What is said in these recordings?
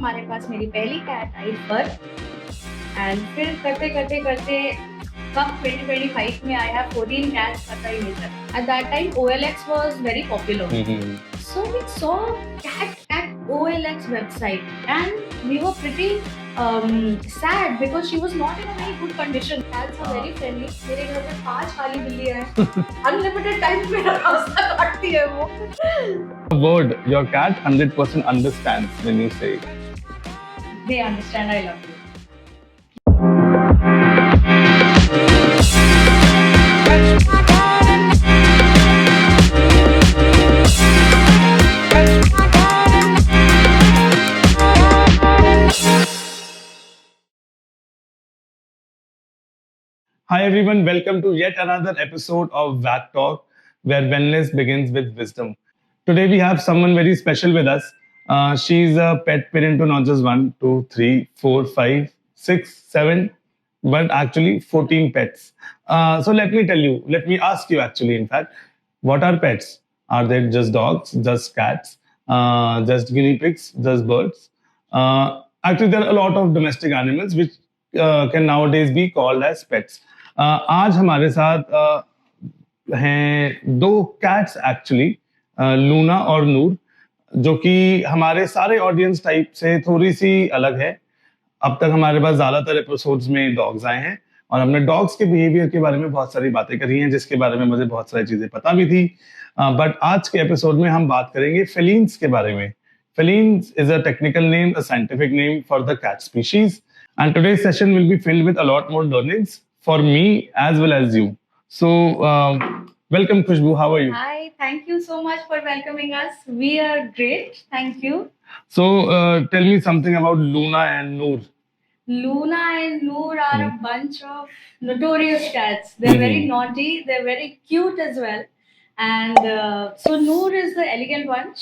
हमारे पास मेरी पहली कैट आई फर एंड फिर करते करते करते कब 2025 में आया 14 cats पता ही नहीं चला. At that time OLX was very popular. So we saw cat at OLX website and we were pretty sad because she was not in a very good condition. Cats are very friendly. मेरे घर में 5 काली बिल्ली है. Unlimited time मेरा रास्ता काटती है वो. Word, your cat 100% understands when you say it. They understand I love you. Hi everyone, welcome to yet another episode of VAT Talk, where wellness begins with wisdom. Today we have someone very special with us. She's a pet parent to not just one, two, three, four, five, six, seven, but actually 14 pets. So let me ask you actually, in fact, what are pets? Are they just dogs, just cats, just guinea pigs, just birds? Actually, there are a lot of domestic animals which can nowadays be called as pets. आज हमारे साथ हैं दो cats actually, Luna और नूर, जो कि हमारे सारे ऑडियंस टाइप से थोड़ी सी अलग है. अब तक हमारे पास ज्यादातर एपिसोड्स में डॉग्स आए हैं और हमने डॉग्स के बिहेवियर के बारे में बहुत सारी बातें करी हैं, जिसके बारे में मुझे बहुत सारी चीजें पता भी थी. बट आज के एपिसोड में हम बात करेंगे फेलिन्स के बारे में. Felines is a technical name, a scientific name for the cat species. And today's session will be filled with a lot more learnings for me as well as you. So, welcome, Khushbu. How are you? Hi, thank you so much for welcoming us. We are great. Thank you. So, tell me something about Luna and Noor. Luna and Noor are a bunch of notorious cats. They're very naughty. They're very cute as well. And so Noor is the elegant one.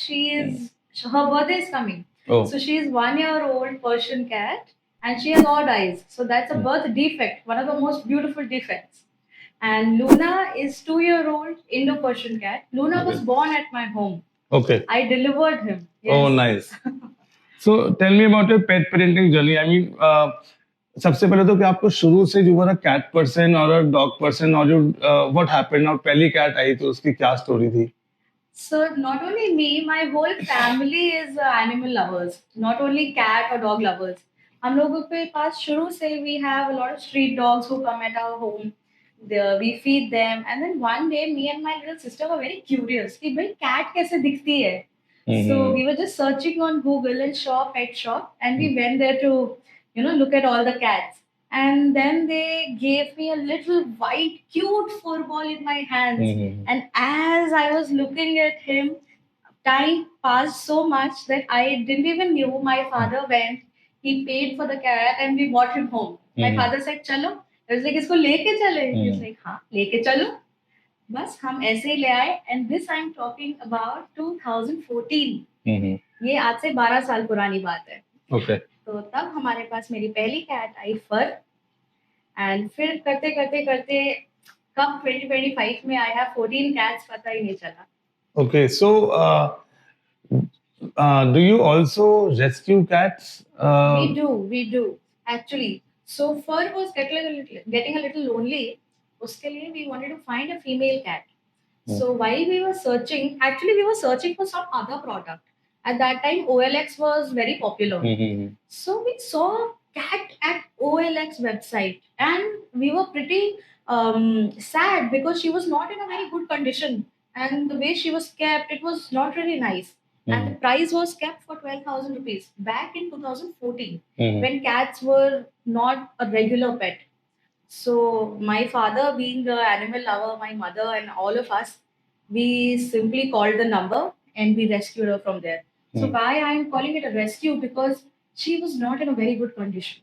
Her birthday is coming. Oh. So she is 1-year-old Persian cat and she has odd eyes. So that's a birth defect, one of the most beautiful defects. And Luna is 2-year-old Indo-Persian cat. Luna was born at my home. Okay. I delivered him. Yes. Oh, nice. So tell me about your pet parenting journey. I mean, सबसे पहले तो क्या आपको शुरू से जो वाला cat person और डॉग पर्सन और जो व्हाट हैपेंड और पहली कैट आई तो उसकी क्या स्टोरी थी? So not only me, my whole family is animal lovers. Not only cat or dog lovers. हम लोगों के पास शुरू से we have a lot of street dogs who come at our home. We feed them, and then one day me and my little sister were very curious कि भाई cat कैसे दिखती है? So we were just searching on Google and saw pet shop, and we went there to look at all the cats. And then they gave me a little white, cute fur ball in my hands. And as I was looking at him, time passed so much that I didn't even knew. My father went, he paid for the cat, and we brought him home. My father said, "Chalo." I was like, "इसको लेके चले?" He was like, "हाँ, लेके चलो." बस हम ऐसे ही ले आए. And this I'm talking about 2014. ये आज से 12 साल पुरानी बात है. Okay. तो तब हमारे पास मेरी पहली कैट आई फर एंड फिर करते करते करते कब 2025 में आया 14 cats पता ही नहीं चला. Okay, so do you also rescue cats? We do actually. So fur was getting a little lonely. उसके लिए we wanted to find a female cat. So while we were searching, actually we were searching for some other product. At that time, OLX was very popular. So we saw cat at OLX website, and we were pretty sad because she was not in a very good condition, and the way she was kept, it was not really nice. And the price was kept for 12,000 rupees back in 2014, when cats were not a regular pet. So my father, being the animal lover, my mother, and all of us, we simply called the number and we rescued her from there. So why I am calling it a rescue? Because she was not in a very good condition.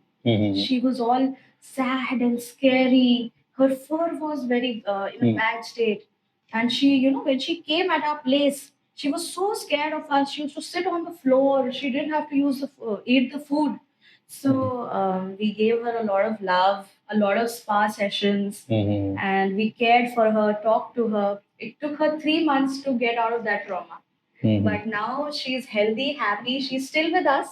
She was all sad and scary. Her fur was very in a bad state. And she, when she came at our place, she was so scared of us. She used to sit on the floor. She didn't have to eat the food. So we gave her a lot of love, a lot of spa sessions, and we cared for her, talked to her. It took her 3 months to get out of that trauma. But now she's healthy, happy. She's still with us.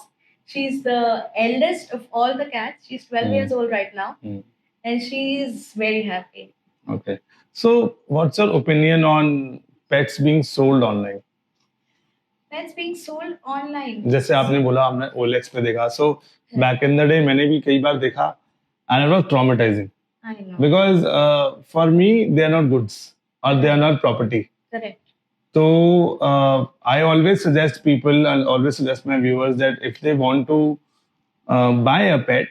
She's the eldest of all the cats. She's 12 Hmm. years old right now, Hmm. and she's very happy. Okay. So, what's your opinion on pets being sold online? Pets being sold online. जैसे आपने बोला हमने OLX पे देखा, so back in the day मैंने भी कई बार देखा, and it was traumatizing I know. because for me they are not goods or they are not property. Correct. So I always suggest people and always suggest my viewers that if they want to buy a pet,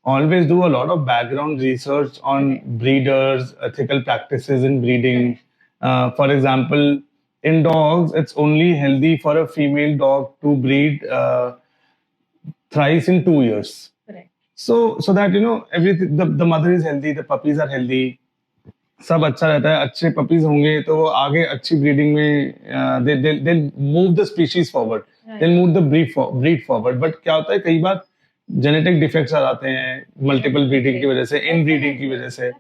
always do a lot of background research on breeders, ethical practices in breeding. For example, in dogs, it's only healthy for a female dog to breed thrice in 2 years. Correct. So that everything the mother is healthy, the puppies are healthy, सब अच्छा रहता है. अच्छे puppies होंगे तो वो आगे अच्छी breeding में they'll move the species forward. Right. They'll move the breed forward. But क्या होता है कई बार जेनेटिक डिफेक्ट्स आ जाते हैं मल्टीपल ब्रीडिंग की वजह से, इन ब्रीडिंग की वजह से.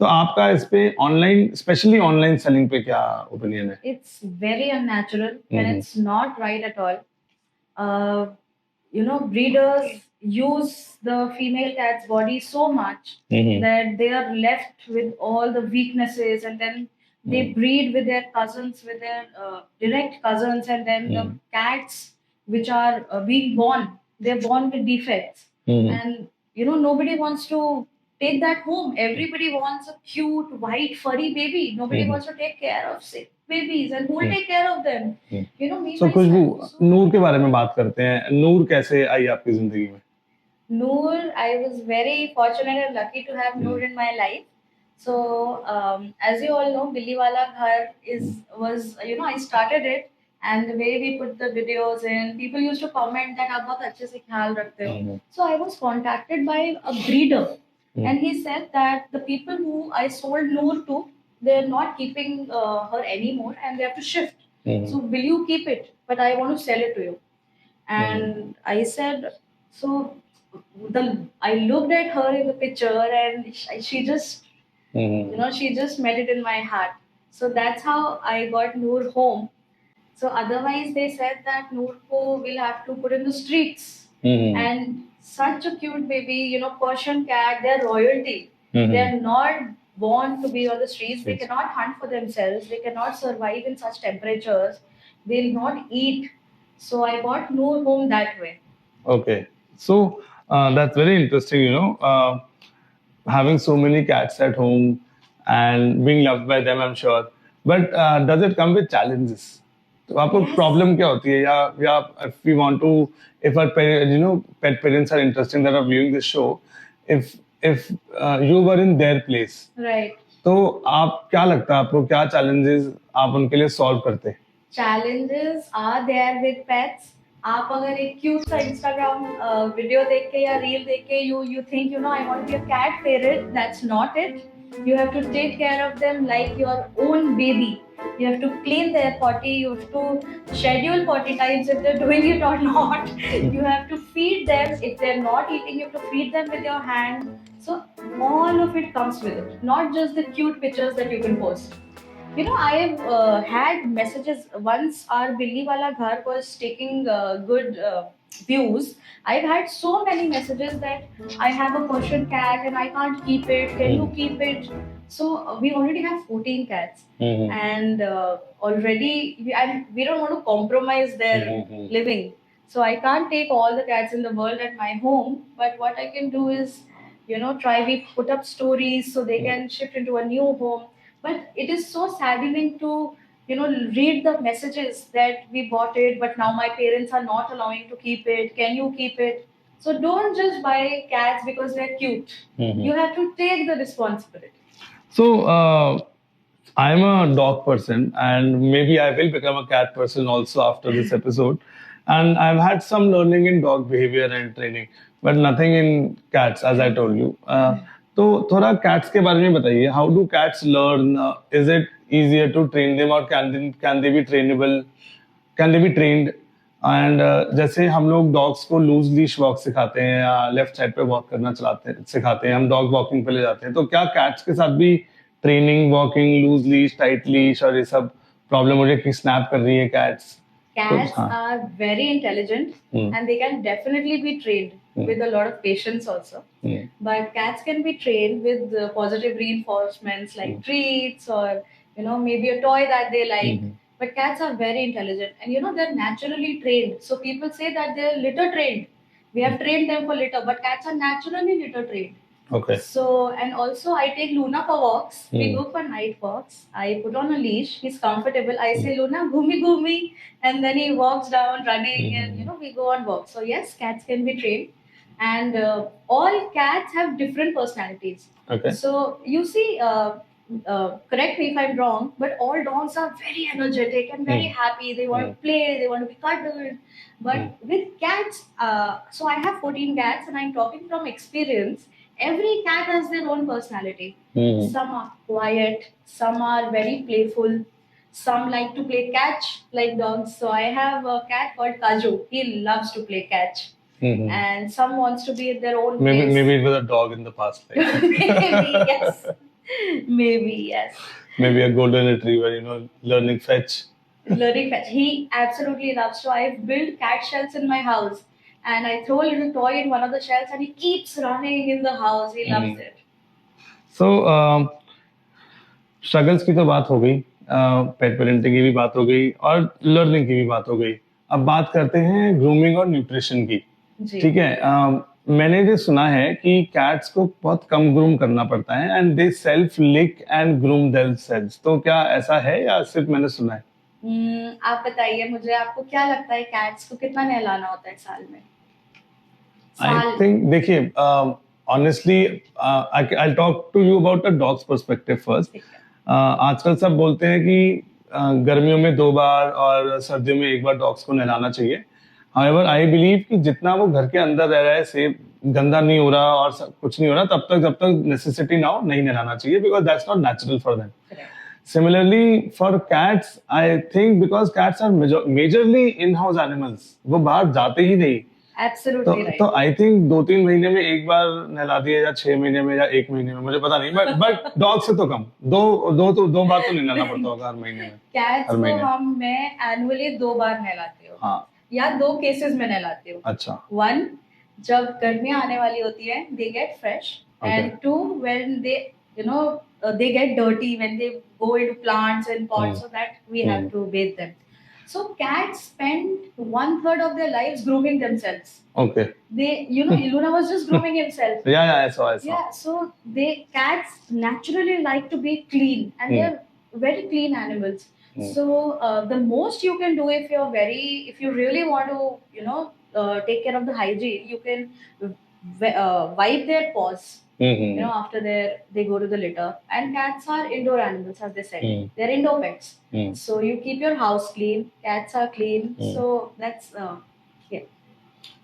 तो आपका इस पे ऑनलाइन, स्पेशली ऑनलाइन सेलिंग पे क्या ओपिनियन है? It's very unnatural and it's not right at all. Breeders use the female cat's body so much that they are left with all the weaknesses, and then they breed with their cousins, with their direct cousins, and then the cats which are being born, they're born with defects. And nobody wants to take that home. Everybody wants a cute white furry baby. Nobody wants to take care of sick babies, and who will take care of them? Me So Khushboo, myself. नूर के बारे में बात करते हैं. नूर कैसे आई आपकी जिंदगी में? Noor, I was very fortunate and lucky to have Noor in my life. So, as you all know, Billy Wala Ghar was I started it, and the way we put the videos in, people used to comment that आप बहुत अच्छे से ख्याल रखते हो. So I was contacted by a breeder, and he said that the people who I sold Noor to, they're not keeping her anymore, and they have to shift. So will you keep it? But I want to sell it to you. And I said, so I looked at her in the picture, and she just she just made it in my heart. So that's how I got Noor home. So otherwise they said that Noor ko will have to put in the streets. And such a cute baby, Persian cat, they're royalty. They're not born to be on the streets. They cannot hunt for themselves. They cannot survive in such temperatures. They'll not eat. So I got Noor home that way. Okay. So that's very interesting, having so many cats at home and being loved by them, I'm sure. But does it come with challenges? तो आपको problem क्या होती है, या if we want to, if our pet parents are interested that are viewing this show, if you were in their place, Right. तो आप क्या लगता है आपको क्या challenges आप उनके लिए solve करते हैं? Challenges are there with pets. आप अगर एक क्यूट सा इंस्टाग्राम वीडियो देख के या रील देख के you think I want to be a cat parent, that's not it. You have to take care of them like your own baby. You have to clean their potty, you have to schedule potty times if they're doing it or not. You have to feed them. If they're not eating, you have to feed them with your hand. So all of it comes with it, not just the cute pictures that you can post. I've had messages once our Billy Wala Ghar was taking good views. I've had so many messages that I have a Persian cat and I can't keep it. Can you keep it? So we already have 14 cats, and already we don't want to compromise their living. So I can't take all the cats in the world at my home. But what I can do is, try we put up stories so they can shift into a new home. But it is so saddening to read the messages that we bought it, but now my parents are not allowing to keep it. Can you keep it? So don't just buy cats because they're cute. You have to take the responsibility. So I'm a dog person, and maybe I will become a cat person also after this episode. And I've had some learning in dog behavior and training, but nothing in cats, as I told you. तो थोड़ा cats के बारे में बताइए. How do cats learn? Is it easier to train them, or can they be trainable? Can they be trained? And जैसे हम लोग dogs को लूज लीश वॉक सिखाते हैं या लेफ्ट साइड पे वॉक करना सिखाते हैं, हम डॉग वॉकिंग पे ले जाते हैं, तो क्या कैट्स के साथ भी training, walking, loose leash, tight leash और ये सब प्रॉब्लम हो रही है कि स्नैप कर रही है कैट्स? Cats हाँ. are very intelligent and they can definitely be trained with a lot of patience also. But cats can be trained with positive reinforcements like treats or maybe a toy that they like. But cats are very intelligent and they're naturally trained. So people say that they're litter trained. We have trained them for litter, but cats are naturally litter trained. Okay. So, and also I take Luna for walks. We go for night walks. I put on a leash. He's comfortable. I say, Luna, goomy, goomy. And then he walks down running and, we go on walks. So, yes, cats can be trained. And all cats have different personalities. Okay. So, you see, correct me if I'm wrong, but all dogs are very energetic and very happy. They want to play, they want to be cuddled. But with cats, so I have 14 cats and I'm talking from experience. Every cat has their own personality. Some are quiet, some are very playful, some like to play catch like dogs. So I have a cat called Kaju. He loves to play catch. And some wants to be at their own pace. Maybe it was a dog in the past life. Maybe, yes. Maybe, yes. Maybe a golden retriever, learning fetch. Learning fetch. He absolutely loves. So I've built cat shells in my house. And I throw a little toy in one of the shells and he keeps running in the house. He loves it. So, struggles की तो बात हो गई, पेट parenting की भी बात हो गई और लर्निंग की भी बात हो गई. अब बात करते हैं ग्रूमिंग और न्यूट्रिशन की. ठीक है. मैंने ये सुना है कि कैट्स को बहुत कम ग्रूम करना पड़ता है and they self lick and groom themselves. तो क्या ऐसा है या सिर्फ मैंने सुना है? आप बताइए मुझे, आपको क्या लगता है कैट्स को कितना नहलाना होता है साल में? आई थिंक देखिए, honestly I talk to you about a dog's perspective first. आजकल सब बोलते हैं कि गर्मियों में 2 बार और सर्दियों में 1 बार डॉग्स को नहलाना चाहिए. However, I believe कि जितना वो घर के अंदर रह रहा है, सेफ, गंदा नहीं हो रहा और कुछ नहीं हो रहा, जब तक नेसेसिटी ना हो नहीं नहलाना चाहिए, because that's not natural for them. Similarly, for cats, I think because cats are majorly in-house animals, वो बाहर जाते ही नहीं. Absolutely right. तो I think 2-3 महीने में 1 बार नहला दिए या 6 महीने में या 1 महीने में, मुझे पता नहीं, but डॉग से तो कम. 2 बार तो नहीं नहलाना पड़ता होगा हर महीने में. Cats को मैं annually 2 बार नहलाती हूँ. हाँ. या 2 केसेस में नहलाती हूँ. अच्छा. 1, जब गर्मियाँ आने वाली होती है, they get fresh. And 2, when they they get dirty when they go into plants and pots, so that we have to bathe them. So cats spend 1/3 of their lives grooming themselves. Okay. They, Luna was just grooming himself. Yeah, I saw. Yeah, so cats naturally like to be clean, and they're very clean animals. So the most you can do if you really want to, take care of the hygiene, you can wipe their paws. After they go to the litter. And cats are indoor animals, as they said. They're indoor pets. So you keep your house clean. Cats are clean. So that's yeah.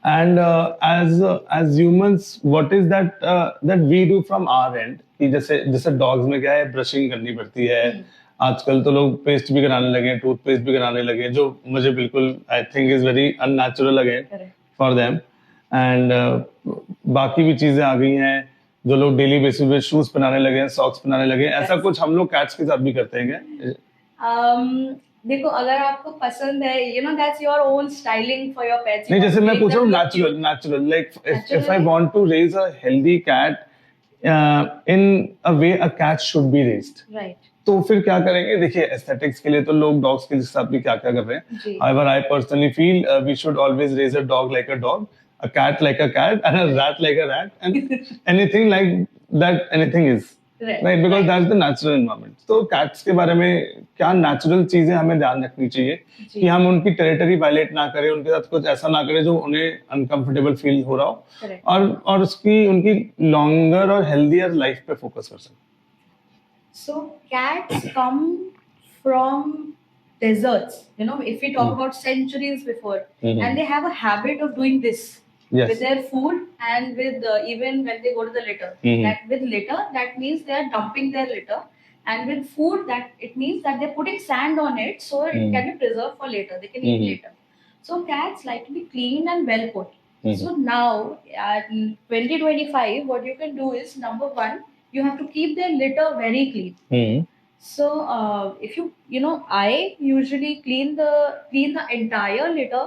And as humans, what is that we do from our end? कि जैसे dogs में क्या है, brushing करनी पड़ती है. आजकल तो लोग पेस्ट भी कराने लगे हैं, टूथपेस्ट भी कराने लगे हैं, जो मुझे बिल्कुल I think is very unnatural again for them. And बाकी भी चीजें आ गई हैं, जो लोग डेली बेसिस पे शूज पहनाने लगे हैं, सॉक्स पहनाने लगे हैं. ऐसा कुछ हम लोग कैट्स के साथ भी करते हैं क्या? देखो, अगर आपको पसंद है, that's your own styling for your pets. नहीं, जैसे मैं पूछ रहा हूँ natural, like if I want to raise a healthy cat in a way a cat should be raised. Right. तो फिर क्या करेंगे? देखिए, एस्थेटिक्स के लिए तो लोग डॉग्स के साथ भी क्या क्या कर रहे हैं. However, I personally feel we should always raise a dog like a dog, a cat like a cat, and a rat like a rat, and anything like that, anything is. Right, because that's the natural environment. तो cats के बारे में क्या natural चीजें हमें ध्यान रखनी चाहिए कि हम उनकी टेरिटरी वायलेट ना करें, उनके साथ कुछ ऐसा ना करें जो उन्हें अनकंफर्टेबल फील हो रहा हो, और उनकी लॉन्गर और हेल्दियर लाइफ पे फोकस कर सकें. So cats come from deserts, if we talk about centuries before, and they have a habit of doing this. Yes. With their food and with even when they go to the litter. That with litter, that means they are dumping their litter, and with food, that it means that they're putting sand on it so it can be preserved for later. They can eat later. So cats like to be clean and well put. So now, in 2025, what you can do is, number 1, you have to keep their litter very clean. So if I usually clean the entire litter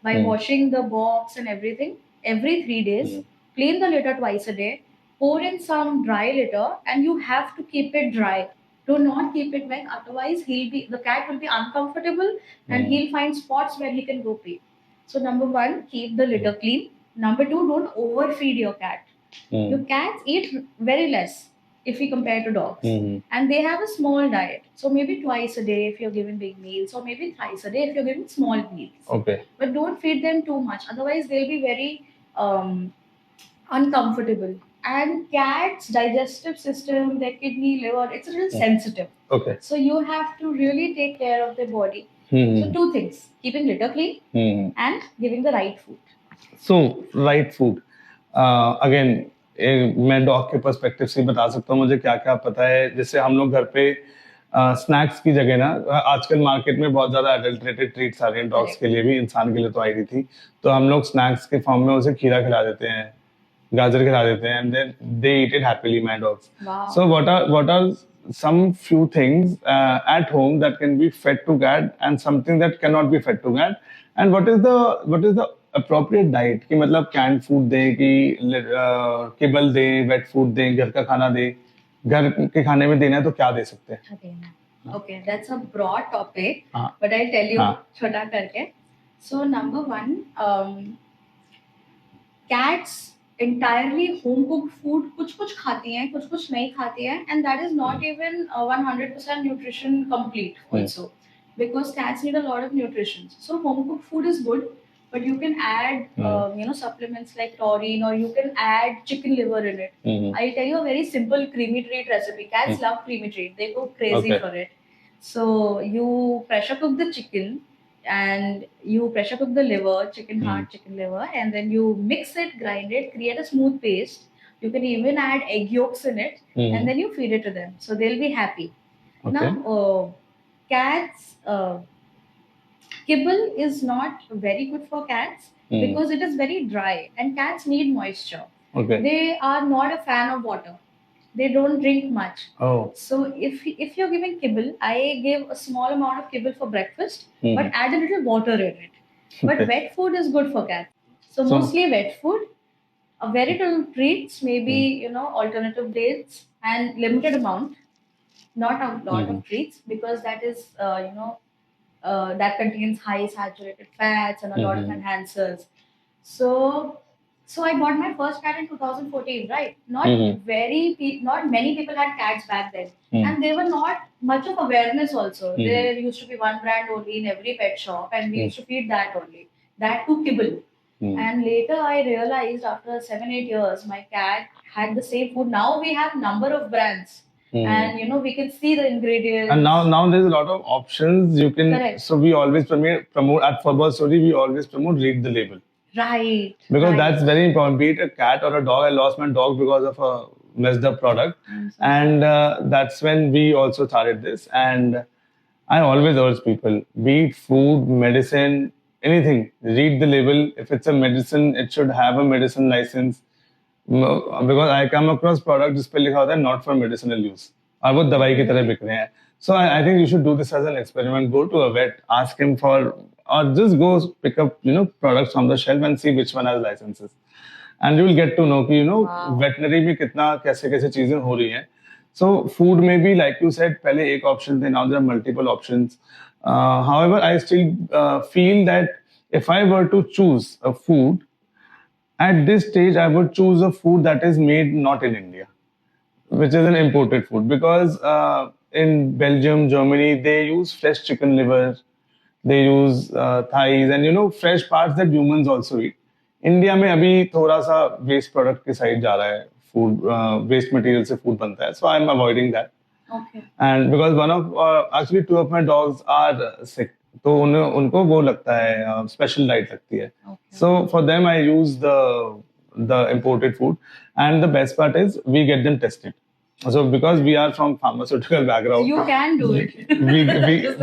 by Hmm. washing the box and everything every 3 days. Hmm. Clean the litter twice a day. Pour in some dry litter, and you have to keep it dry. Do not keep it wet, otherwise the cat will be uncomfortable, and Hmm. he'll find spots where he can go pee. So number one, keep the litter clean. Number two, don't overfeed your cat. Hmm. Your cats eat very less if we compare to dogs. Hmm. And they have a small diet. So maybe twice a day if you're giving big meals, or maybe thrice a day if you're giving small meals. Okay. But don't feed them too much, otherwise, they'll be very uncomfortable. And cats' digestive system, their kidney, liver, it's a little sensitive. Okay. So you have to really take care of their body. Hmm. So, two things: keeping litter clean and giving the right food. So right food again मैं dog के perspective से बता सकता हूँ मुझे क्या क्या पता है. जैसे हम लोग घर पे स्नैक्स की जगह ना आजकल मार्केट में बहुत ज्यादा एडल्ट्रेटेड ट्रीट्स आ रहे हैं डॉग्स के लिए भी, इंसान के लिए तो आई रही थी. तो हम लोग स्नैक्स के फॉर्म में उसे खीरा खिला देते हैं, गाजर खिला देते हैं, and then they eat it happily my dogs. Wow. So what are some few things at home that can be fed to cat and something that cannot be fed to cat, and what is the appropriate diet कि मतलब canned food दें कि kibble दें, wet food दें, घर का खाना दें, घर के खाने में देना है तो क्या दे सकते हैं? Okay, that's a broad topic, हाँ. but I'll tell you हाँ. छोटा करके. So number one, cats entirely home cooked food कुछ खाती हैं, कुछ नहीं खाती हैं, and that is not even 100% nutrition complete also, because cats need a lot of nutrition. So home cooked food is good, but you can add supplements like taurine, or you can add chicken liver in it. I'll tell you a very simple creamy treat recipe. Cats love creamy treat; they go crazy for it. So you pressure cook the chicken, and you pressure cook the liver, chicken heart, chicken liver, and then you mix it, grind it, create a smooth paste. You can even add egg yolks in it, and then you feed it to them, so they'll be happy. Okay. Now, cats, kibble is not very good for cats because it is very dry, and cats need moisture. Okay. They are not a fan of water. They don't drink much. Oh. So if you're giving kibble, I give a small amount of kibble for breakfast, but add a little water in it. But Okay. wet food is good for cats. So So- mostly wet food, a very little treats, maybe alternative dates, and limited amount, not a lot of treats, because that is that contains high saturated fats and a lot of enhancers. So so I bought my first cat in 2014, right? Not not many people had cats back then, and there were not much of awareness also. There used to be one brand only in every pet shop, and we used to feed that only. That too kibble. And later I realized, after 7-8 years, my cat had the same food. Now we have number of brands, and we can see the ingredients. And now there's a lot of options you can. Correct. So we always promote at Football Story. We always promote read the label. Right. Because right. that's very important. Be it a cat or a dog. I lost my dog because of a messed up product, and that's when we also started this. And I always urge people: be it food, medicine, anything. Read the label. If it's a medicine, it should have a medicine license. Because I come across product जिस पे लिखा होता है not for medicinal use, और वो दवाई की तरह बिक रहे हैं. So I think you should do this as an experiment. Go to a vet, ask him for, or just go pick up products from the shelf and see which one has licenses, and you will get to know कि Wow. veterinary में कितना कैसे कैसे चीजें हो रही हैं. So food में भी like you said पहले एक option थे, now there are multiple options. However, I still feel that if I were to choose a food, at this stage, I would choose a food that is made not in India, which is an imported food. Because in Belgium, Germany, they use fresh chicken liver, they use thighs, and fresh parts that humans also eat. India में अभी थोड़ा सा waste product के side जा रहा है, food waste material से food बनता है, so I am avoiding that. Okay. And because one of actually 2 of my dogs are sick, तो उनको वो लगता है, स्पेशल डाइट लगती है. Okay. So for them, I use the imported food, and the best part is we get them tested. So because we are from pharmaceutical background, You can do it.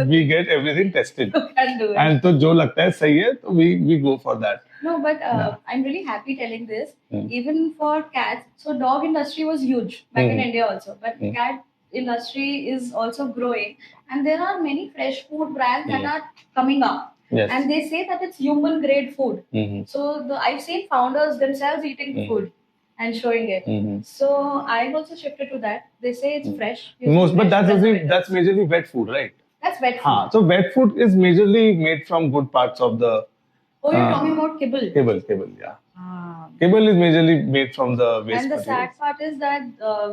we get everything tested, You can do it. and तो जो लगता है सही है तो we go for that. No, but Yeah. I'm really happy telling this. Even for cats, so dog industry was huge back in India also, but cat industry is also growing, and there are many fresh food brands that Mm. are coming up, Yes. and they say that it's human grade food. Mhm. So I've seen founders themselves eating the Mhm. food and showing it. Mhm. So I've also shifted to that. They say it's Mm. fresh. Most, but fresh that's preservatives. that's majorly wet food, right? That's wet food. हाँ, so wet food is majorly made from good parts of the. Oh, you're talking about kibble. Kibble, yeah. Kibble is majorly made from the waste And the materials. sad part is that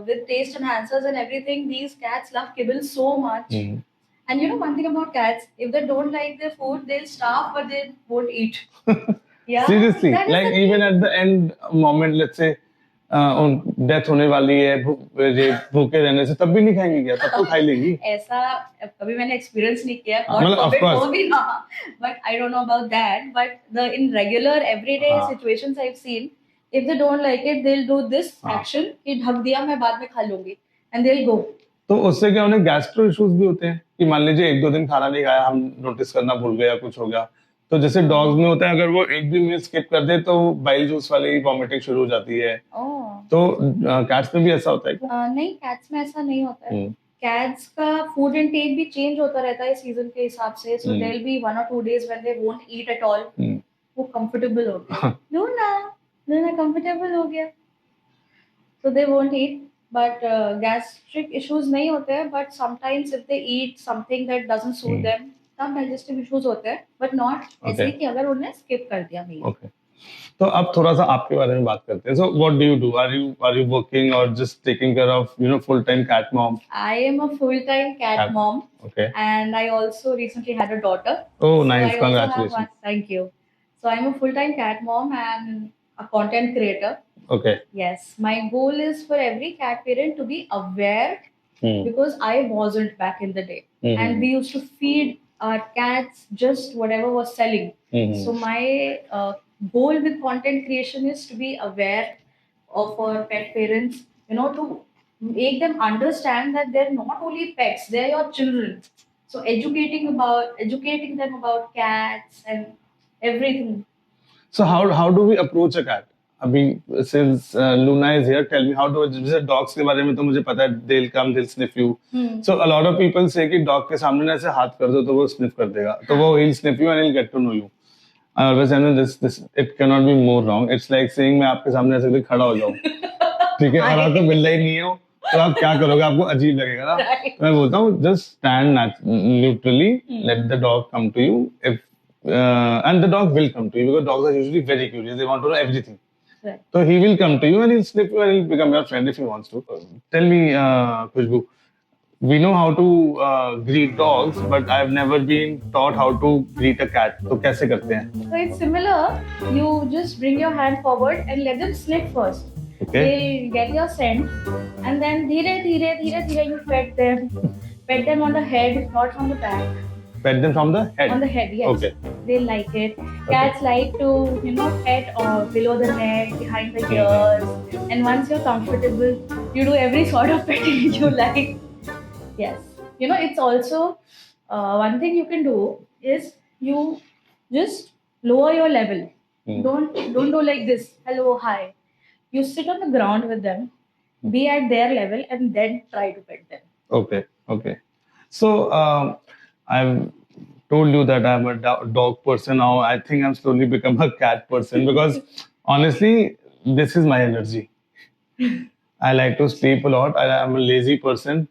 with taste enhancers and everything, these cats love kibble so much. Mhm. And you know one thing about cats, if they don't like their food, they'll starve, but they won't eat. Yeah. Seriously, That is like the even at the end moment, let's say death होने वाली है ये भूखे रहने से तब भी नहीं खाएंगी क्या? तब तो खा ही लेंगी. ऐसा कभी मैंने एक्सपीरियंस नहीं किया. मतलब of course. हो भी ना, but I don't know about that. But the in regular everyday हाँ. situations I've seen, if they don't like it, they'll do this हाँ. action कि ढक दिया मैं बाद में खा लूंगी, and they'll go. तो उससे क्या उन्हें गैस्ट्रो इश्यूज भी होते हैं कि मान लीजिए एक दो दिन खाना नहीं खाया, हम नोटिस करना भूल गया, कुछ हो गया, तो जैसे डॉग्स में होता है अगर वो एक भी मील स्किप कर दे तो बाइल जूस वाली वॉमिटिंग शुरू हो जाती है. तो कैट्स में भी ऐसा होता है क्या? नहीं, कैट्स में ऐसा नहीं होता है. कैट्स का फूड इनटेक भी चेंज होता रहता है सीजन के हिसाब से. So there will be 1 or 2 days when they won't eat at all. वो कंफर्टेबल हो गया. लूना कंफर्टेबल हो गया, so they won't eat. But gastric issues नहीं होते हैं. But sometimes if they eat something that doesn't suit them, तब digestive issues होते हैं. But not ऐसे कि अगर उन्हें skip कर दिया meal. Okay. तो अब थोड़ा सा आपके बारे में बात करते हैं. So what do you do? Are you working or just taking care of full time cat mom? I am a full time cat mom. Okay. And I also recently had a daughter. Oh, so nice! I Congratulations. Also have one, thank you. So I'm a full time cat mom and a content creator. Okay. Yes, my goal is for every cat parent to be aware because I wasn't back in the day, and we used to feed our cats just whatever was selling. So my goal with content creation is to be aware of our pet parents, to make them understand that they're not only pets, they're your children. So educating them about cats and everything. So how do we approach a cat? अभी since Luna is here, tell me how do जैसे dogs के बारे में तो मुझे पता है they'll come, they'll sniff you. So a lot of people say कि dog के सामने ऐसे हाथ कर दो तो वो sniff कर देगा, तो वो he'll sniff you and he'll get to know you. I always say this it cannot be more wrong. It's like saying मैं आपके सामने ऐसे खड़ा हो जाऊँ, ठीक है, और आपको बिल्ला ही नहीं हो तो आप क्या करोगे? आपको अजीब लगेगा ना. मैं बोलता हूँ just stand neutrally, let the dog come to you if and the dog will come to you because dogs are usually very curious. They want to know everything. Right. So he will come to you and he'll sniff you and he'll become your friend if he wants to. Tell me, Khushbu, we know how to greet dogs, but I've never been taught how to greet a cat. So कैसे करते हैं? So it's similar. You just bring your hand forward and let them sniff first. Okay. They'll get your scent, and then धीरे you pet them. Pet them on the head, not on the back. Pet them from the head? On the head, yes. Okay. They like it. Cats like to, pet below the neck, behind the ears. And once you're comfortable, you do every sort of petting you like. Yes. It's also one thing you can do is you just lower your level. Don't do like this. Hello, hi. You sit on the ground with them, be at their level, and then try to pet them. Okay. So I've told you that I'm a dog person now. I think I'm slowly become a cat person because honestly, this is my energy. I like to sleep a lot. I'm a lazy person,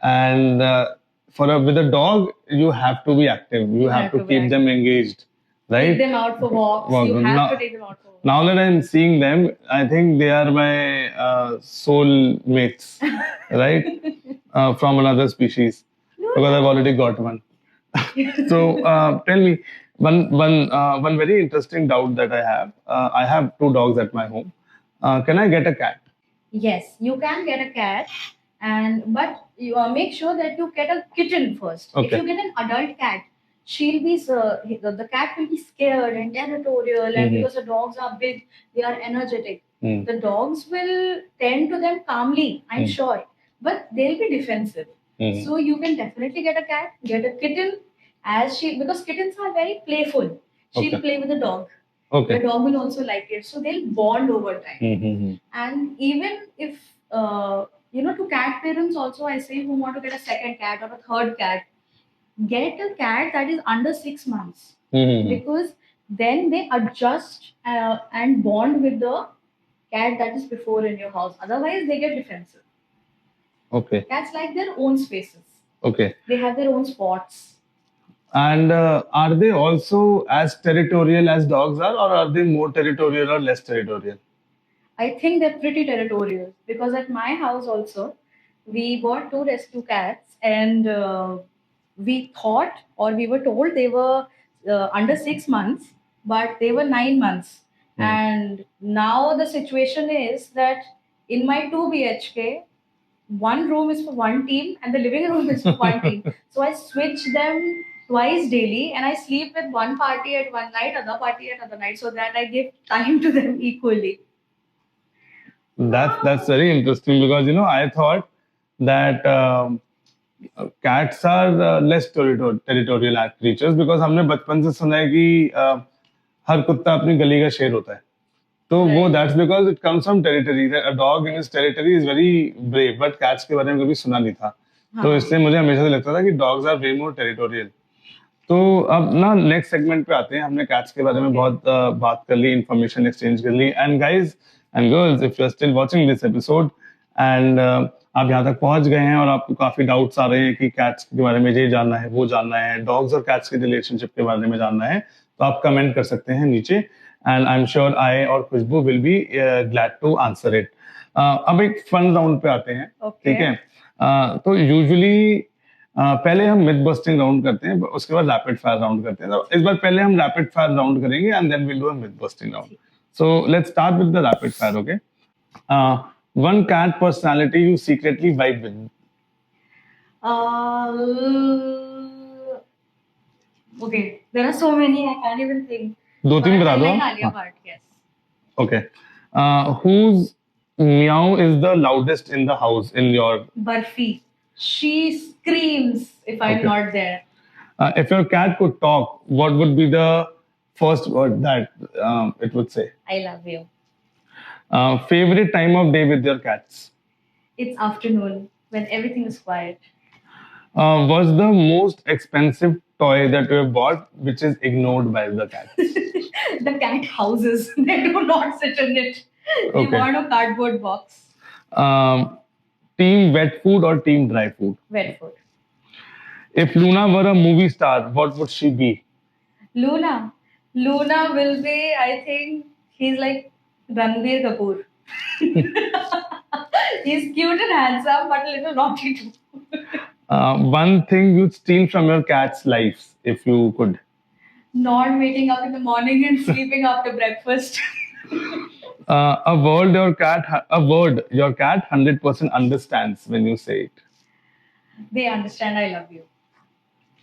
and with a dog, you have to be active. You have to keep them engaged, right? Take them out for walks. You have to take them out for walks. Now that I'm seeing them, I think they are my soul mates, right? From another species, because I've already got one. So tell me one very interesting doubt that I have. I have 2 dogs at my home. Can I get a cat? Yes, you can get a cat, but you make sure that you get a kitten first. Okay. If you get an adult cat, the cat will be scared and territorial, and because the dogs are big, they are energetic. The dogs will tend to them calmly, I'm sure, but they'll be defensive. So you can definitely get a cat, get a kitten, because kittens are very playful. She'll play with the dog. Okay. The dog will also like it, so they'll bond over time. And even if To cat parents also, I say, who want to get a second cat or a third cat, get a cat that is under 6 months, because then they adjust and bond with the cat that is before in your house. Otherwise, they get defensive. Okay. Cats like their own spaces. Okay. They have their own spots. And are they also as territorial as dogs are, or are they more territorial or less territorial? I think they're pretty territorial, because at my house also, we bought two rescue cats, and we thought, or we were told, they were under 6 months, but they were 9 months. And now the situation is that in my 2 BHK, one room is for one team and the living room is for one team. So I switch them twice daily, and I sleep with one party at one night, other party at other night, so that I give time to them equally. That's very interesting, because I thought that cats are less territorial creatures, because हमने बचपन से सुना है कि हर कुत्ता अपनी गली का शेर होता है. तो वो that's because it comes from territory. A dog in his territory is very brave, but cats के बारे में कभी सुना नहीं था. तो इसलिए मुझे हमेशा से लगता था कि dogs are way more territorial. तो अब ना नेक्स्ट सेगमेंट पे आते हैं. हमने कैट्स के बारे में बहुत बात कर ली, इंफॉर्मेशन एक्सचेंज कर ली. And guys and girls, if you are still watching this episode and आप यहाँ तक पहुंच गए हैं और आपको काफी डाउट्स आ रहे हैं कि कैट्स के बारे में ये जानना है, वो जानना है, डॉग्स और कैट्स के रिलेशनशिप के बारे में जानना है, तो आप कमेंट कर सकते हैं नीचे. And I am sure I और Khushbu will be glad to answer it. अब एक फन राउंड पे आते हैं. ठीक है. तो यूजुअली पहले हम मिथ बस्टिंग राउंड करते हैं, उसके बाद रैपिड फायर राउंड करते हैं. तो इस बार पहले हम रैपिड फायर राउंड करेंगे and then will do a myth busting round. So let's start with the rapid fire. Okay. One cat personality you secretly vibe with. Okay, there are so many, I can't even think. दो तीन बता दो. Alia Bhatt, yes. Okay. Whose meow is the loudest in the house in your? Barfi. She screams if I'm not there. If your cat could talk, what would be the first word that it would say? I love you. Favorite time of day with your cats? It's afternoon, when everything is quiet. What's the most expensive toy that you have bought which is ignored by the cats? The cat houses. They do not sit in it. They want a cardboard box. Team wet food or team dry food? Wet food. If Luna were a movie star, what would she be? Luna will be, I think, he's like Ranbir Kapoor. He's cute and handsome, but a little naughty too. One thing you'd steal from your cat's life, if you could? Not waking up in the morning and sleeping after breakfast. A word your cat 100% understands when you say it. They understand I love you.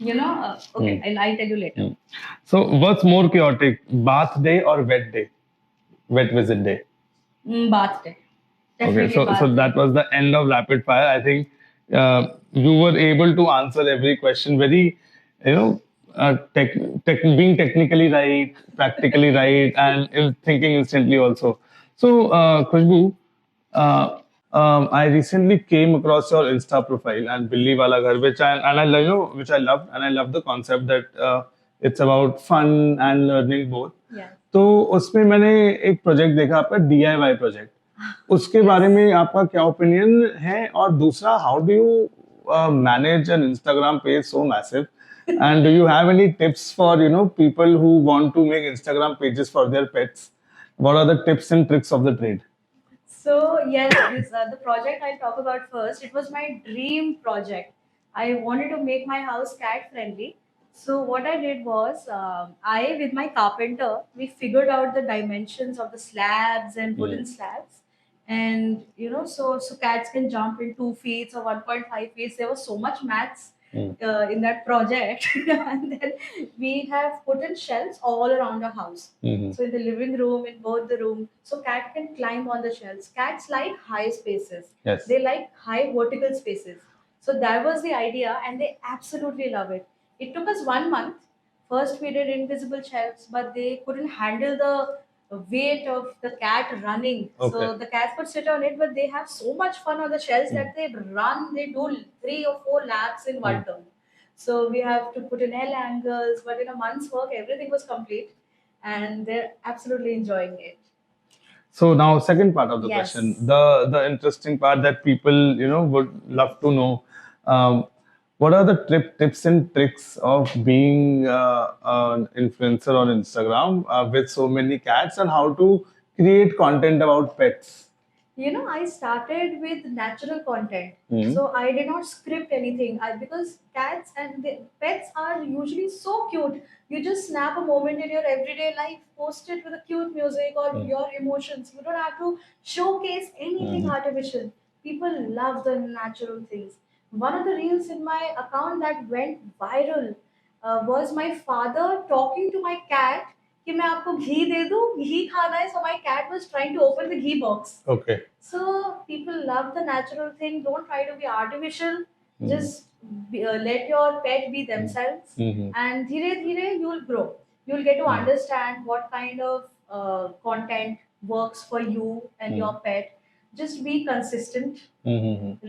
Okay, I'll tell you later. So, what's more chaotic, bath day or wet day? Wet visit day? Bath day. Definitely. Okay, so that was the end of rapid fire. I think you were able to answer every question very, being technically right, practically right, and thinking instantly also. So, Khushbu, I recently came across your Insta profile and Billi Wala Ghar, which I loved, and I love the concept that it's about fun and learning both. Yeah. तो उसमें मैंने एक project देखा आपका DIY project. उसके बारे में आपका क्या ओपिनियन है? और दूसरा, how do you manage an Instagram page so massive? And do you have any tips for people who want to make Instagram pages for their pets? What are the tips and tricks of the trade? So yes, the project I'll talk about first. It was my dream project. I wanted to make my house cat friendly. So what I did was, with my carpenter, we figured out the dimensions of the slabs and wooden slabs, and so cats can jump in 2 feet or 1.5 feet. There was so much maths in that project, and then we have put in shelves all around the house. So in the living room, in both the room, so cat can climb on the shelves. Cats like high spaces. Yes. They like high vertical spaces. So that was the idea, and they absolutely love it. It took us 1 month. First, we did invisible shelves, but they couldn't handle the weight of the cat running. Okay. So the cats could sit on it, but they have so much fun on the shells that they run. They do 3 or 4 laps in one turn. So we have to put in L angles, but in a month's work, everything was complete, and they're absolutely enjoying it. So now, second part of the Yes. question, the interesting part that people would love to know, what are the tips and tricks of being an influencer on Instagram with so many cats, and how to create content about pets? I started with natural content. Mhm. So I did not script anything. Because cats and pets are usually so cute. You just snap a moment in your everyday life, post it with a cute music or your emotions. You don't have to showcase anything artificial. People love the natural things. One of the reels in my account that went viral was my father talking to my cat कि मैं आपको घी दे दूं, घी खाना है. So my cat was trying to open the ghee box. Okay. So people love the natural thing. Don't try to be artificial. Just let your pet be themselves, and dhire dhire you'll grow. You'll get to understand what kind of content works for you and your pet. Just be consistent.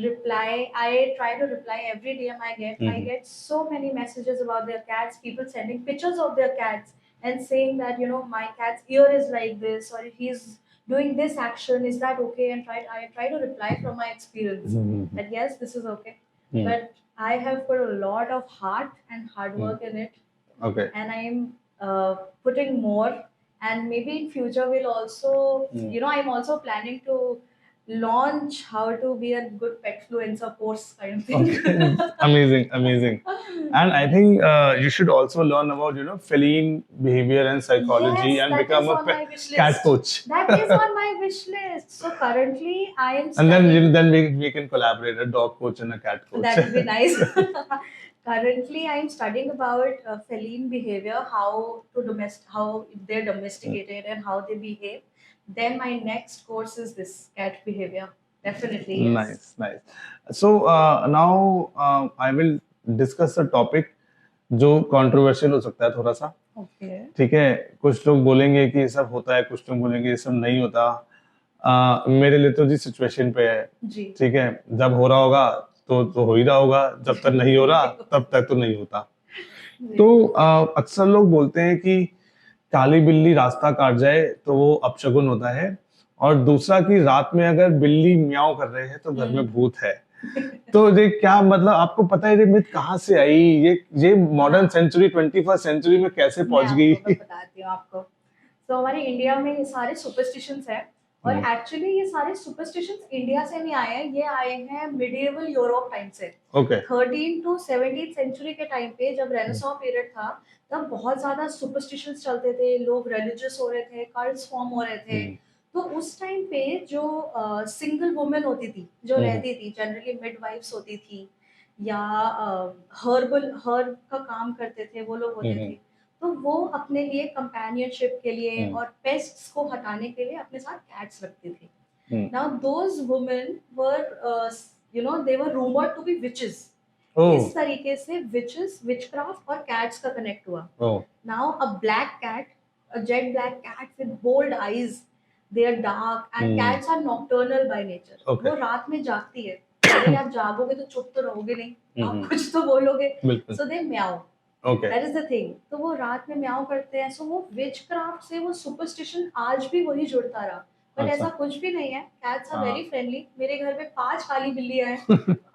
Reply. I try to reply every DM I get. I get so many messages about their cats. People sending pictures of their cats and saying that my cat's ear is like this, or if he's doing this action, is that okay? And I try to reply from my experience that yes, this is okay. But I have put a lot of heart and hard work in it. Okay. And I am putting more, and maybe in future we'll also I'm also planning to launch how to be a good petfluencer course kind of thing. Okay. Amazing. And I think you should also learn about feline behavior and psychology, Yes, and that become is a on my wish list. cat coach. That is on my wish list. So currently I am And then studying. then we can collaborate, a dog coach and a cat coach. That would be nice. Currently, I'm studying about feline behavior, how they're domesticated and how they behave. Then my next course is this cat behavior. Definitely, yes. Nice. So now I will discuss a topic जो controversial हो सकता है थोड़ा सा. Okay. ठीक है, कुछ लोग बोलेंगे कि ये सब होता है, कुछ लोग बोलेंगे ये सब नहीं होता. मेरे लिए तो जी सिचुएशन पे है. जी. ठीक है, जब हो रहा होगा तो हो ही रहा होगा, जब तक नहीं हो रहा तब तक तो नहीं होता. तो अक्सर लोग बोलते हैं कि काली बिल्ली रास्ता काट जाए तो वो अपशगुन होता है, और दूसरा कि रात में अगर बिल्ली म्याऊं कर रहे हैं तो घर में भूत है. तो ये क्या मतलब, आपको पता है ये मिथ कहाँ से आई? ये मॉडर्न सेंचुरी 21st सेंचुरी में कैसे पहुंच गई? मैं बताती हूँ आपको. तो हमारे इंडिया में ये सारे सुपरस्टिशंस हैं, और एक्चुअली ये सारे सुपरस्टिशंस इंडिया से नहीं आए हैं. ये आए हैं मिडिएवल यूरोप टाइम से. ओके. 13 to 17th सेंचुरी के टाइम पे जब रेनेसां पीरियड था, तब बहुत ज्यादा सुपरस्टिशंस चलते थे. लोग रिलीजियस हो रहे थे, कल्ट्स फॉर्म हो रहे थे. तो उस टाइम पे जो सिंगल वुमेन होती थी, जो रहती थी, जनरली मिडवाइफ्स होती थी, या हर्ब का काम करते थे, वो लोग होते थे. तो वो अपने लिए कंपेनियनशिप के लिए और पेस्ट्स को हटाने के लिए अपने साथ कैट्स रखते थे. Now those women were they were rumored to be witches. इस तरीके से विचेस, विचक्राफ्ट और कैट्स का कनेक्ट हुआ. Now a black cat, a jet black cat with bold eyes, they are dark, and cats are nocturnal by nature. Okay. वो रात में जागती है. अगर आप जागोगे तो चुप तो रहोगे नहीं, आप कुछ तो बोलोगे. So they meow. Okay. That is the thing. तो वो रात में म्याऊ करते हैं. So वो विचक्राफ्ट से वो सुपरस्टिशन आज भी वही जुड़ता रहा. बट ऐसा कुछ भी नहीं है. Cats are very friendly. मेरे घर में 5 काली बिल्लियां हैं.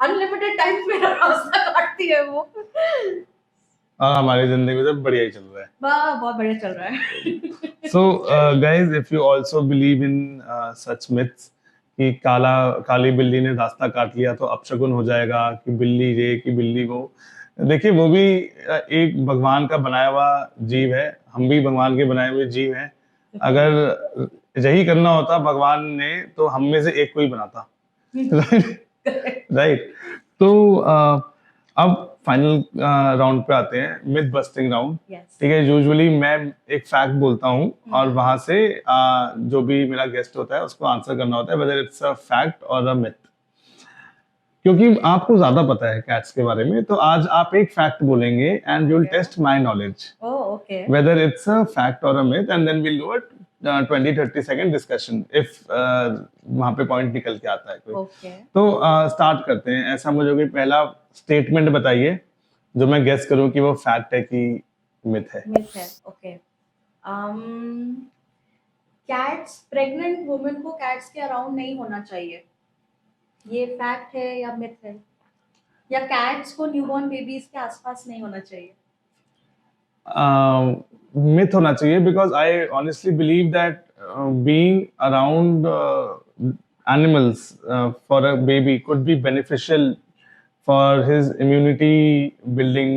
अनलिमिटेड टाइम मेरा रास्ता काटती है वो. हमारी जिंदगी में तो बढ़िया ही चल रहा है. बहुत बढ़िया चल रहा है. So guys, if you also believe in such myths कि काली बिल्ली ने रास्ता काट लिया तो अपशगुन हो जाएगा, कि बिल्ली ये कि बिल्ली वो, देखिए वो भी एक भगवान का बनाया हुआ जीव है. हम भी भगवान के बनाए हुए जीव हैं. अगर यही करना होता भगवान ने तो हम में से एक को ही बनाता. राइट. तो अब फाइनल राउंड पे आते हैं, मिथ बस्टिंग राउंड. ठीक है, यूजुअली मैं एक फैक्ट बोलता हूँ और वहां से जो भी मेरा गेस्ट होता है उसको आंसर करना होता है weather it's a fact or a myth. क्योंकि आपको ज्यादा पता है कैट्स के बारे में, तो आज आप एक फैक्ट बोलेंगे and you will test my knowledge okay, whether it's a fact or a myth, and then we'll do a 20-30 second discussion if वहां पे पॉइंट निकल के आता है कोई। ओके तो स्टार्ट करते हैं। ऐसा मुझे कोई पहला स्टेटमेंट बताइए जो मैं गेस करूं कि वो फैक्ट है कि मिथ है। मिथ है ओके कैट्स प्रेग्नेंट वुमेन को कैट्स के अराउंड नहीं होना चाहिए ये फैक्ट है या मिथ है या कैट्स को न्यूबॉर्न बेबीज के आसपास नहीं होना चाहिए मिथ होना चाहिए because I honestly believe that being around animals for a baby could be beneficial for his immunity building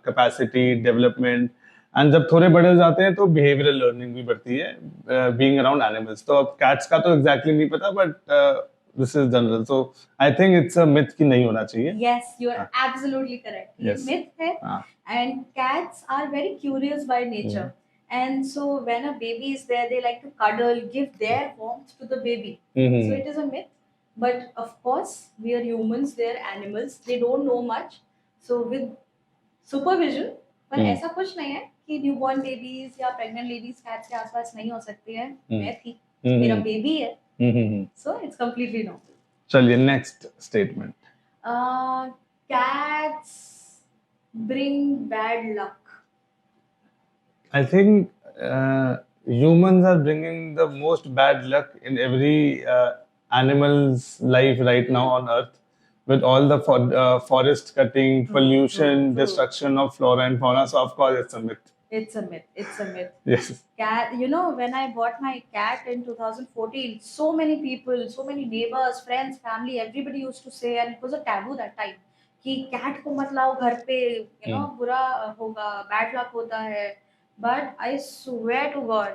capacity development and जब थोड़े बड़े हो जाते हैं तो behavioral learning भी बढ़ती है being around animals। तो अब cats का तो exactly नहीं पता but this is general so I think it's a myth कि नहीं होना चाहिए। yes you are हाँ। absolutely correct ये Yes. myth है हाँ। and cats are very curious by nature and so when a baby is there they like to cuddle give their warmth to the baby so it is a myth but of course we are humans they are animals they don't know much so with supervision पर ऐसा कुछ नहीं है कि newborn babies या pregnant ladies cats के आसपास नहीं हो सकती है मैं थी मेरा बेबी है सो इट्स कंप्लीटली नॉर्मल। चलिए next statement. Cats bring bad luck. I think humans are bringing the most bad luck in every animal's life right now on Earth, with all the forest cutting, pollution, true. destruction of flora and fauna. So of course it's a myth. It's a myth. It's a myth. Yes. Cat, you know, when I bought my cat in 2014, so many people, so many neighbors, friends, family, everybody used to say, and it was a taboo that time, कि cat को मत लाओ घर पे, you know, बुरा होगा, bad luck होता है. But I swear to God,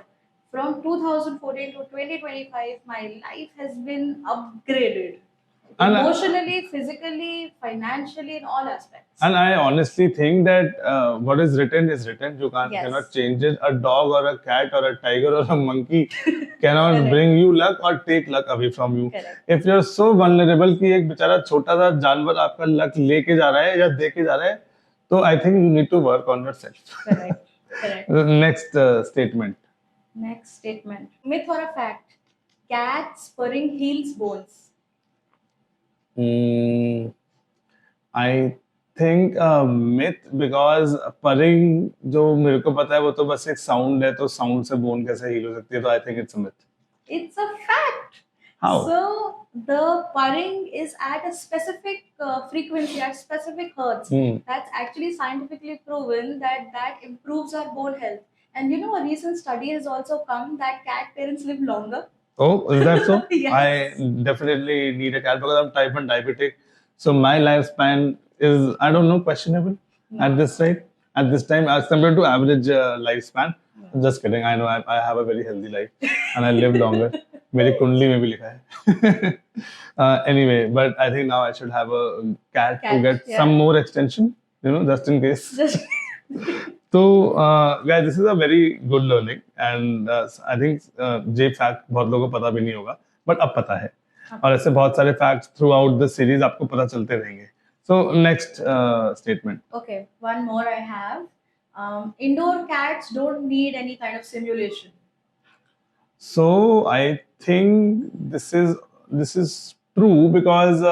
from 2014 to 2025, my life has been upgraded. And Emotionally, physically, financially, in all aspects. And I honestly think that what is written is written. You can't Yes. cannot change it. A dog or a cat or a tiger or a monkey cannot Correct. bring you luck or take luck away from you. Correct. If you're so vulnerable कि एक बेचारा छोटा सा जानवर आपका luck लेके जा रहा है या दे के जा रहा है, तो I think you need to work on yourself. Correct. Correct. Next statement. Next statement. Myth or a fact? Cats purring heals bones. I think myth because purring जो मेरे को पता है वो तो बस एक sound है तो sound से bone कैसे heal हो सकती है तो I think it's a myth. It's a fact. How? So the purring is at a specific frequency, at specific hertz. That's actually scientifically proven that that improves our bone health. And you know, a recent study has also come that cat parents live longer. Oh, is that so? Yes. I definitely need a cat because I'm type 1 diabetic. So my lifespan is, I don't know, questionable at this rate. At this time, as compared to average lifespan. Just kidding. I know I have a very healthy life and I live longer. मेरी कुंडली में भी लिखा है. Anyway, but I think now I should have a cat to get some more extension, you know, just in case. So, guys, this is a very good learning, and I think J fact बहुत लोगों को पता भी नहीं होगा, but अब पता है. और ऐसे बहुत सारे facts throughout the series आपको पता चलते रहेंगे. So, next statement. Okay, one more I have. Indoor cats don't need any kind of simulation. So I think this is true because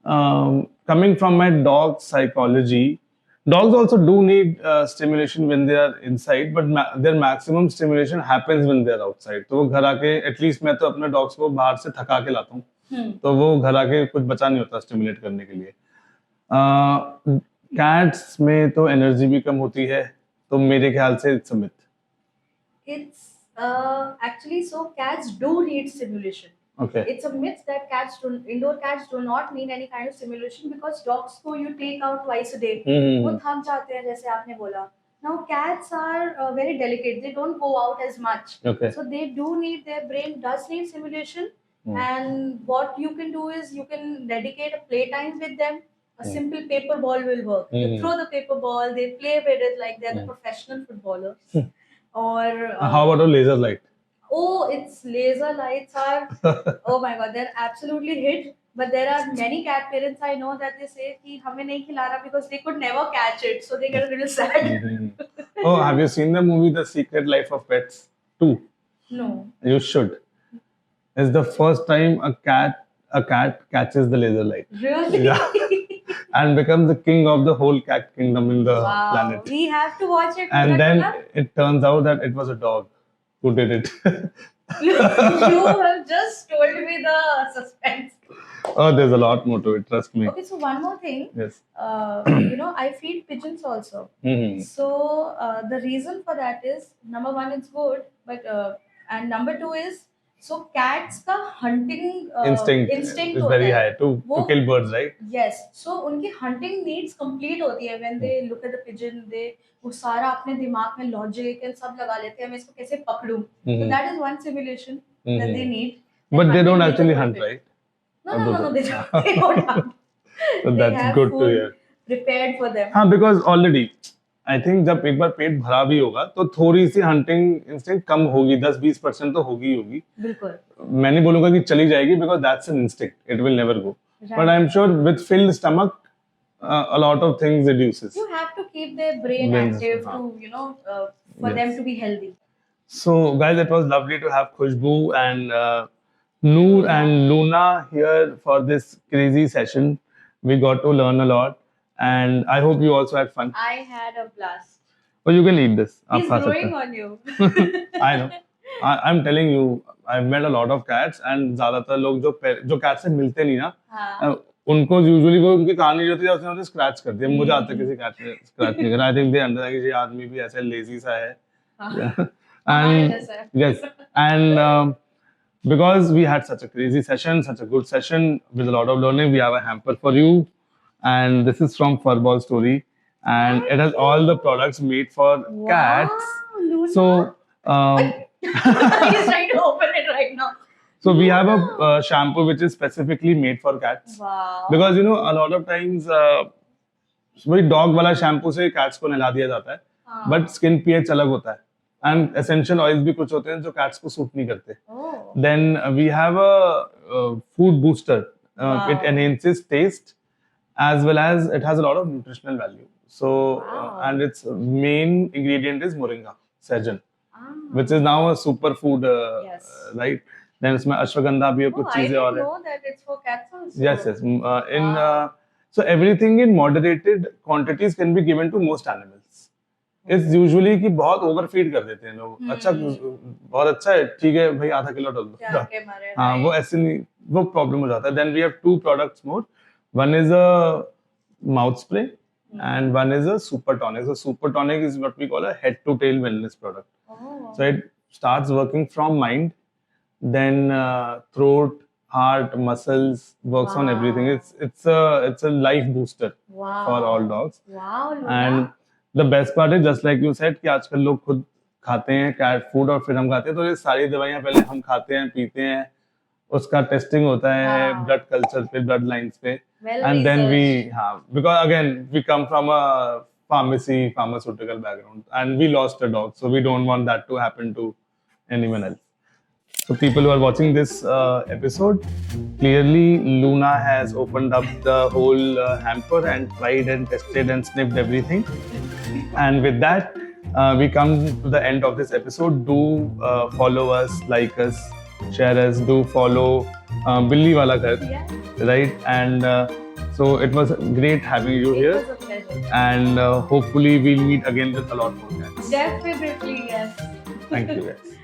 coming from my dog psychology, dogs also do need stimulation when they are inside, but their maximum stimulation happens when they are outside. तो वो घर आके at least मैं तो अपने dogs को बाहर से थका के लाता हूँ, तो वो घर आके कुछ बचा नहीं होता स्टिमुलेट करने के लिए. कैट्स में तो एनर्जी भी कम होती है, तो मेरे ख्याल से it's a myth. It's actually so cats do need stimulation. Okay. It's a myth that indoor cats do not need any kind of stimulation because dogs को you take out twice a day. वो थक जाते हैं जैसे आपने बोला. Now cats are very delicate. They don't go out as much. Okay. So they do need their brain does need stimulation. And what you can do is you can dedicate a playtime with them. A simple paper ball will work. You throw the paper ball, they play with it like they're the professional footballers. Or how about a laser light? Oh, its laser lights are oh my god, they're absolutely hit. But there are many cat parents I know that they say कि हमें नहीं खिला रहा because they could never catch it, so they get a little sad. Oh, have you seen the movie The Secret Life of Pets 2? No. You should. It's the first time a cat catches the laser light. Really? Yeah. And becomes the king of the whole cat kingdom in the Wow. planet. We have to watch it. And then Raghunath. it turns out that it was a dog who did it. You have just told me the suspense. Oh, there's a lot more to it, trust me. Okay, so one more thing. Yes. I feed pigeons also. Mhm. So the reason for that is number one, it's good, but and number two is so cats का hunting Instinct instinct is होता very है. high to वो- kill birds, right? Yes, so उनकी hunting needs complete होती है when they look at the pigeon, they वो सारा अपने दिमाग में logic and सब लगा लेते हैं मैं इसको कैसे पकड़ूं. So Mhm. that is one simulation that they Mhm. need. But they Hunting don't needs a actually good hunt, fit. right? No, they don't hunt. So They that's have good to food hear. prepared for them. हाँ, because already I think जब एक बार पेट भरा भी होगा तो थोड़ी सी hunting instinct कम होगी, 10-20% तो होगी होगी. बिल्कुल. मैं नहीं बोलूंगा कि चली जाएगी because that's an instinct. It will never go. But I'm sure with filled stomach, a lot of things reduces. You have to keep their brain Brains, active हाँ. to for them Yes. to be healthy. So, guys, it was lovely to have Khushbu and Noor and Luna here for this crazy session. We got to learn a lot, and I hope you also had fun. I had a blast. Oh, you can eat this. आप He's खा सकते growing हो. on you. I know. I'm telling you, I've met a lot of cats, and ज़्यादातर लोग जो cat से मिलते नहीं ना, हाँ. उनको यूजुअली वो उनकी कहानी जो होती है उसने स्क्रैच कर दिया. मुझे आज तक किसी cat ने स्क्रैच नहीं करा. I think they understand कि ये आदमी भी ऐसे lazy सा है. हाँ. And जैसा है. yes, and because we had such a crazy session, such a good session with a lot of learning, we have a hamper for you, and this is from Furball Story, and it has all the products made for cats. Wow, Luna. So, He's trying to open it right now. so we have a shampoo which is specifically made for cats Wow. because you know a lot of times वही dog वाला shampoo से cats को नहला दिया जाता है, हाँ. but skin pH अलग होता है, and essential oils भी कुछ होते हैं जो cats को सूट नहीं करते. Oh. Then we have a food booster. Wow. It enhances taste as well as it has a lot of nutritional value. So, Wow. and its main ingredient is moringa, session, Ah. which is now a superfood, Yes. right? Then इसमें अश्वगंधा भी है, Oh, कुछ I चीजें didn't और है. know that it's for cats also. Yes, yes. In Wow. so everything in moderated quantities can be given to most animals. It's usually कि बहुत overfeed कर देते हैं लोग. अच्छा, बहुत अच्छा है, ठीक है भाई, आधा किलो डाल क्या दो. के मारे. हाँ, वो ऐसे नहीं, वो प्रॉब्लम हो जाता है. Then we have two products more. One is a mouth spray and one is a super tonic. So super tonic is what we call a head to tail wellness product. Oh. So it starts working from mind, then throat, heart, muscles, works on everything. Wow. It's a life booster Wow. for all dogs. Wow, Luna. And the best part is just like you said कि आजकल लोग खुद खाते हैं cat food और फिर हम खाते हैं, तो ये सारी दवाइयाँ पहले हम खाते हैं, पीते हैं, उसका टेस्टिंग होता है हाँ. ब्लड कल्चर पे, ब्लड लाइंस पे, Well and then we researched. हाँ, because again we come from a pharmaceutical background and we lost a dog, so we don't want that to happen to anyone else. So people who are watching this episode, clearly Luna has opened up the whole hamper and tried and tested and sniffed everything. And with that, we come to the end of this episode. Do follow us, like us, share us. Do follow Billi Wala Ghar, Yeah, right? And so it was great having you it here. was a pleasure. And hopefully we'll meet again with a lot more cats. Definitely, yes. Thank you guys.